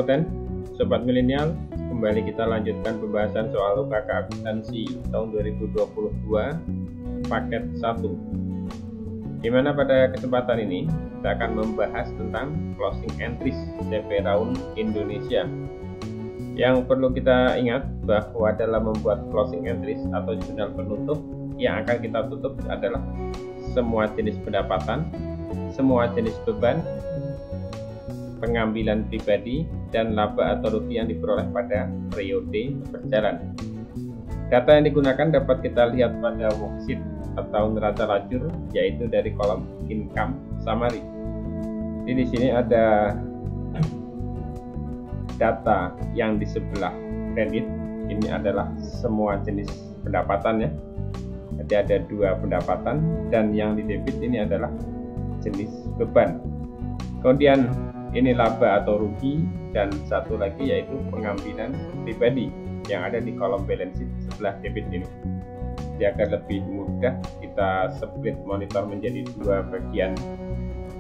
kompeten, Sobat Milenial. Kembali kita lanjutkan pembahasan soal UKK akuntansi tahun 2022 paket 1. Dimana pada kesempatan ini kita akan membahas tentang closing entries CV Raun Indonesia. Yang perlu kita ingat bahwa dalam membuat closing entries atau jurnal penutup, yang akan kita tutup adalah semua jenis pendapatan, semua jenis beban, pengambilan pribadi, dan laba atau rugi yang diperoleh pada periode berjalan. Data yang digunakan dapat kita lihat pada worksheet atau neraca lajur, yaitu dari kolom income summary. Jadi di sini ada data yang di sebelah kredit, ini adalah semua jenis pendapatan ya. Jadi ada dua pendapatan, dan yang di debit ini adalah jenis beban. Kemudian ini laba atau rugi, dan satu lagi yaitu pengambilan pribadi yang ada di kolom balance sheet sebelah debit ini. Jadi agar lebih mudah kita split monitor menjadi dua bagian.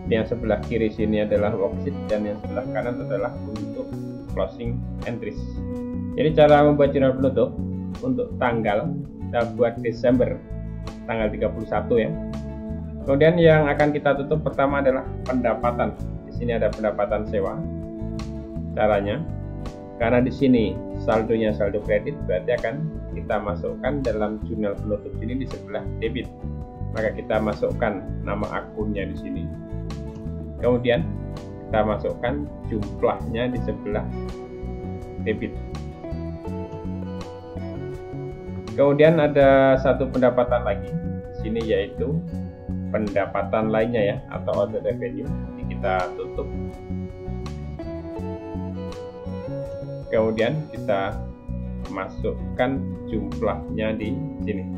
Yang sebelah kiri sini adalah worksheet, dan yang sebelah kanan adalah untuk closing entries. Jadi cara membuat jurnal penutup untuk tanggal kita buat Desember tanggal 31 ya. Kemudian yang akan kita tutup pertama adalah pendapatan. Di sini ada pendapatan sewa. Caranya, karena di sini saldonya saldo kredit, berarti akan kita masukkan dalam jurnal penutup ini di sebelah debit. Maka kita masukkan nama akunnya di sini. Kemudian kita masukkan jumlahnya di sebelah debit. Kemudian ada satu pendapatan lagi di sini, yaitu pendapatan lainnya ya, atau other revenue. Jadi kita tutup. Kemudian kita masukkan jumlahnya di sini.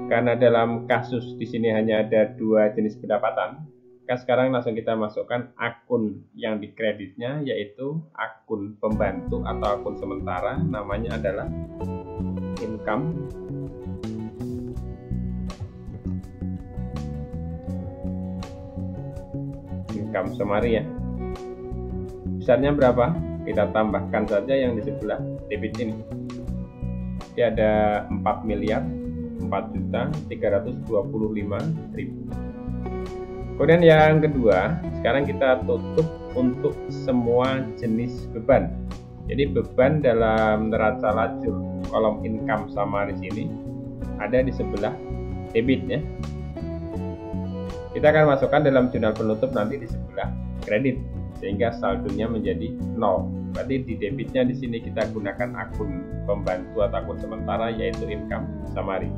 Karena dalam kasus di sini hanya ada dua jenis pendapatan, maka sekarang langsung kita masukkan akun yang di kreditnya, yaitu akun pembantu atau akun sementara, namanya adalah income summary ya. Besarnya berapa? Kita tambahkan saja yang di sebelah debit ini. Jadi ada 4.4.325.000. Kemudian yang kedua, sekarang kita tutup untuk semua jenis beban. Jadi beban dalam neraca lajur kolom income summary sini ada di sebelah debitnya. Kita akan masukkan dalam jurnal penutup nanti di sebelah kredit, sehingga saldonya menjadi 0. Berarti di debitnya di sini kita gunakan akun pembantu atau akun sementara, yaitu income summary.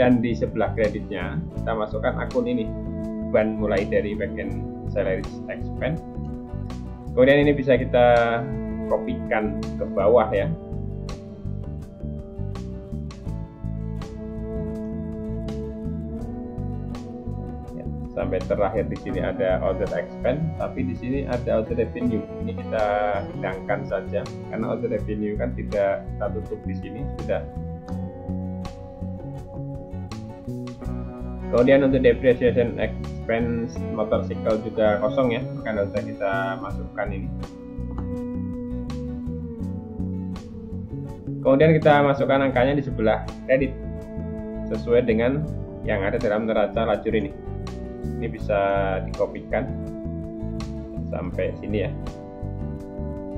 Dan di sebelah kreditnya kita masukkan akun ini, beban mulai dari bagian salaries expense. Kemudian ini bisa kita kopikan ke bawah ya. Sampai terakhir di sini ada other expense, tapi di sini ada other revenue. Ini kita hilangkan saja karena other revenue kan tidak kita tutup di sini sudah. Kemudian untuk depreciation expense motorcycle juga kosong ya, maka tidak usah kita masukkan ini. Kemudian kita masukkan angkanya di sebelah kredit sesuai dengan yang ada dalam neraca lajur ini. Ini bisa dikopikan sampai sini ya.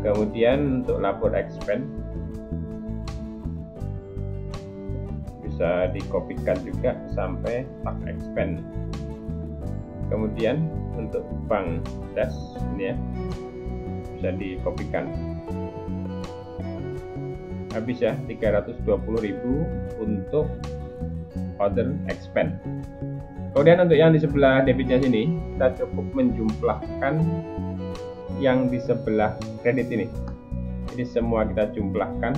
Kemudian untuk labor expense bisa dikopikan juga sampai tax expense. Kemudian untuk bank das ini ya, bisa dikopikan. Habis ya, 320.000 untuk other expense. Kemudian untuk yang di sebelah debitnya sini, kita cukup menjumlahkan yang di sebelah kredit ini. Jadi semua kita jumlahkan.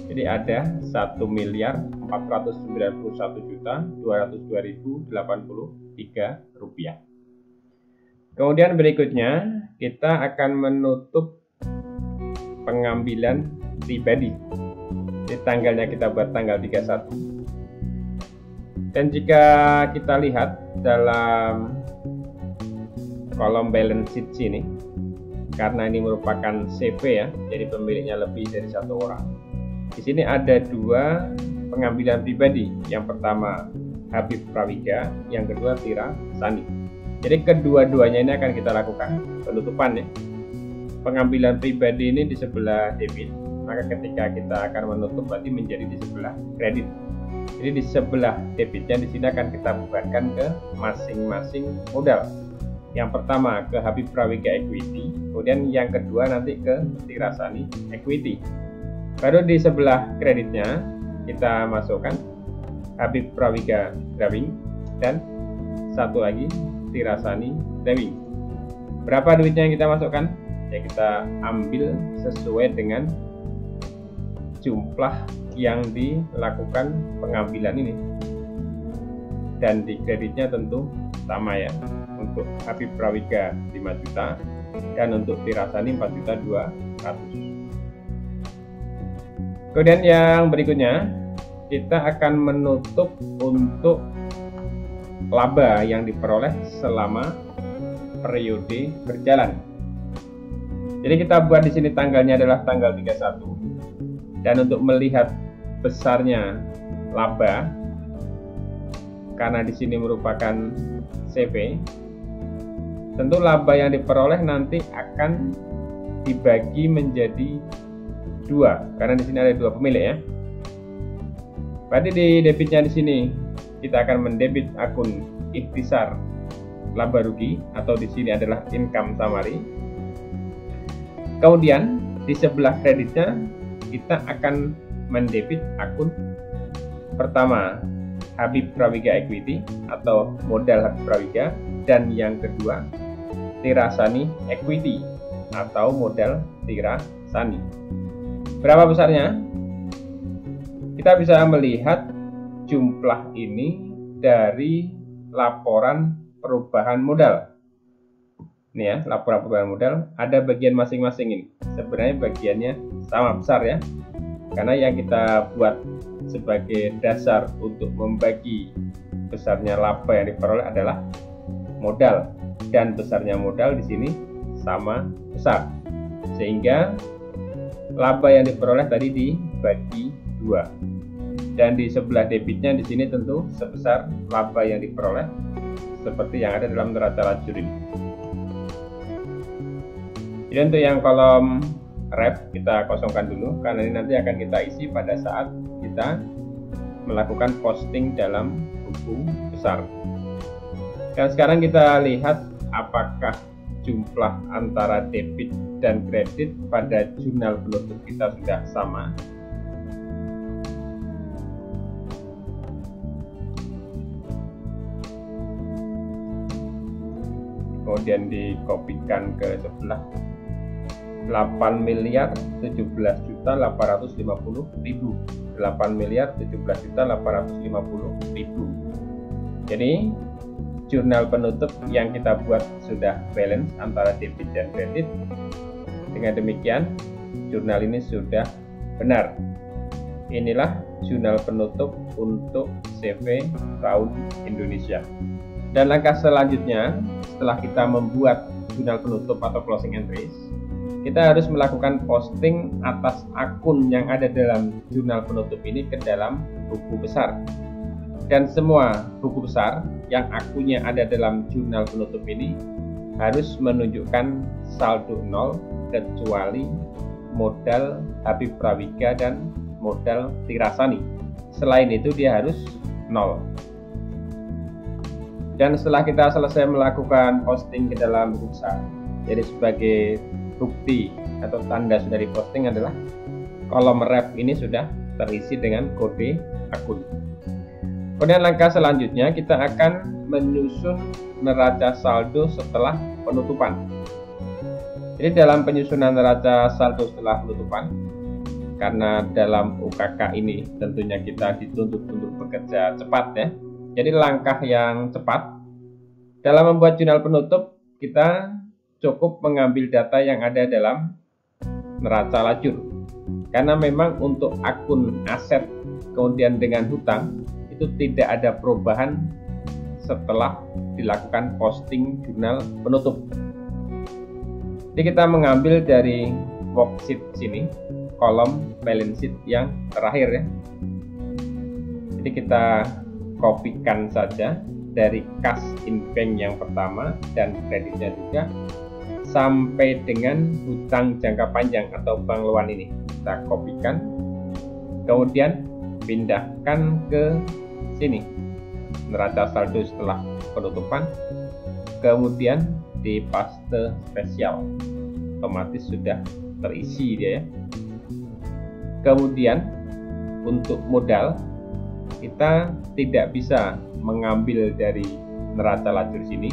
Jadi ada 1.491.202.083 rupiah. Kemudian berikutnya kita akan menutup pengambilan pribadi. Jadi tanggalnya kita buat tanggal 31. Dan jika kita lihat dalam kolom balance sheet sini. Karena ini merupakan CV ya, jadi pemiliknya lebih dari satu orang. Di sini ada dua pengambilan pribadi. Yang pertama Habib Prawiga, yang kedua Tira Sani. Jadi kedua-duanya ini akan kita lakukan penutupan ya. Pengambilan pribadi ini di sebelah debit, maka ketika kita akan menutup berarti menjadi di sebelah kredit. Jadi di sebelah debitnya di sini akan kita bubarkan ke masing-masing modal. Yang pertama ke Habib Prawiga Equity, kemudian yang kedua nanti ke Tira Sani Equity. Baru di sebelah kreditnya kita masukkan Habib Prawiga Drawing dan satu lagi Tira Sani Drawing. Berapa duitnya yang kita masukkan? Ya kita ambil sesuai dengan jumlah yang dilakukan pengambilan ini. Dan di kreditnya tentu sama ya. Untuk Habib Prawiga 5 juta dan untuk Tira Sani 4.200.000. Kemudian yang berikutnya kita akan menutup untuk laba yang diperoleh selama periode berjalan. Jadi kita buat di sini tanggalnya adalah tanggal 31. Dan untuk melihat besarnya laba, karena di sini merupakan CV, tentu laba yang diperoleh nanti akan dibagi menjadi dua, karena di sini ada dua pemilik ya. Berarti di debitnya di sini kita akan mendebit akun ikhtisar laba rugi atau di sini adalah income summary. Kemudian di sebelah kreditnya kita akan mendebit akun pertama Habib Prawiga Equity atau modal Habib Prawiga, dan yang kedua Tira Sani Equity atau modal Tira Sani. Berapa besarnya? Kita bisa melihat jumlah ini dari laporan perubahan modal. Ini ya, laporan perubahan modal ada bagian masing-masing ini. Sebenarnya bagiannya sama besar ya. Karena yang kita buat sebagai dasar untuk membagi besarnya laba yang diperoleh adalah modal, dan besarnya modal di sini sama besar, sehingga laba yang diperoleh tadi dibagi dua. Dan di sebelah debitnya di sini tentu sebesar laba yang diperoleh seperti yang ada dalam neraca lacur ini. Jadi untuk yang kolom ref kita kosongkan dulu, karena ini nanti akan kita isi pada saat kita melakukan posting dalam buku besar. Dan sekarang kita lihat apakah jumlah antara debit dan kredit pada jurnal penutup kita sudah sama. Kemudian dikopikan ke sebelah 8.017.850.000, 8.017.850.000. Jadi jurnal penutup yang kita buat sudah balance antara debit dan kredit. Dengan demikian jurnal ini sudah benar. Inilah jurnal penutup untuk CV tahun Indonesia. Dan langkah selanjutnya setelah kita membuat jurnal penutup atau closing entries, kita harus melakukan posting atas akun yang ada dalam jurnal penutup ini ke dalam buku besar. Dan semua buku besar yang akunnya ada dalam jurnal penutup ini harus menunjukkan saldo nol kecuali modal Habib Prawiga dan modal Tira Sani. Selain itu dia harus nol. Dan setelah kita selesai melakukan posting ke dalam buku besar, jadi sebagai bukti atau tanda sudah diposting adalah kolom ref ini sudah terisi dengan kode akun. Kemudian langkah selanjutnya kita akan menyusun neraca saldo setelah penutupan. Jadi dalam penyusunan neraca saldo setelah penutupan, karena dalam UKK ini tentunya kita dituntut untuk bekerja cepat ya. Jadi langkah yang cepat dalam membuat jurnal penutup, kita cukup mengambil data yang ada dalam neraca lacur. Karena memang untuk akun aset kemudian dengan hutang itu tidak ada perubahan setelah dilakukan posting jurnal penutup. Jadi kita mengambil dari worksheet sini, kolom balance sheet yang terakhir ya. Jadi kita kopikan saja dari cash in bank yang pertama dan kreditnya juga sampai dengan hutang jangka panjang atau bank loan ini. Kita kopikan, kemudian pindahkan ke sini, neraca saldo setelah penutupan, kemudian di paste spesial, otomatis sudah terisi dia ya. Kemudian untuk modal kita tidak bisa mengambil dari neraca lajur sini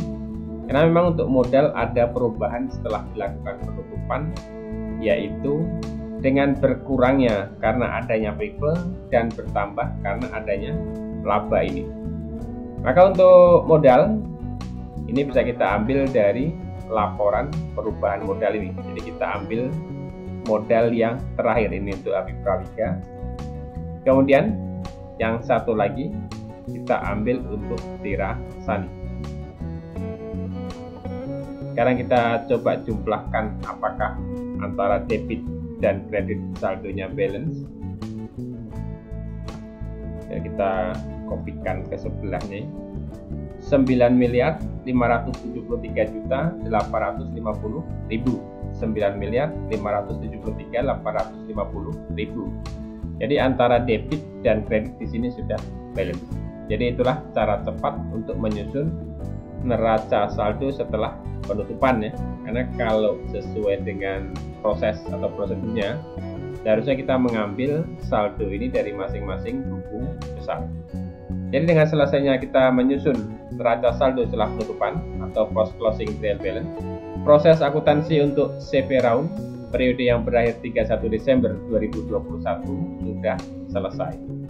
karena memang untuk modal ada perubahan setelah dilakukan penutupan, yaitu dengan berkurangnya karena adanya prefer dan bertambah karena adanya laba ini. Maka untuk modal ini bisa kita ambil dari laporan perubahan modal ini. Jadi kita ambil modal yang terakhir ini untuk Abi Prawika. Kemudian yang satu lagi kita ambil untuk Tira Sani. Sekarang kita coba jumlahkan apakah antara debit dan kredit saldonya balance. Ya, kita kopikan ke sebelahnya. 9.573.850.000. 9.573.850.000. Jadi antara debit dan kredit di sini sudah balance. Jadi itulah cara cepat untuk menyusun neraca saldo setelah penutupan ya. Karena kalau sesuai dengan proses atau prosedurnya, seharusnya kita mengambil saldo ini dari masing-masing buku besar. Jadi dengan selesainya kita menyusun neraca saldo setelah penutupan atau post closing trial balance, proses akuntansi untuk CV Round periode yang berakhir 31 Desember 2021 sudah selesai.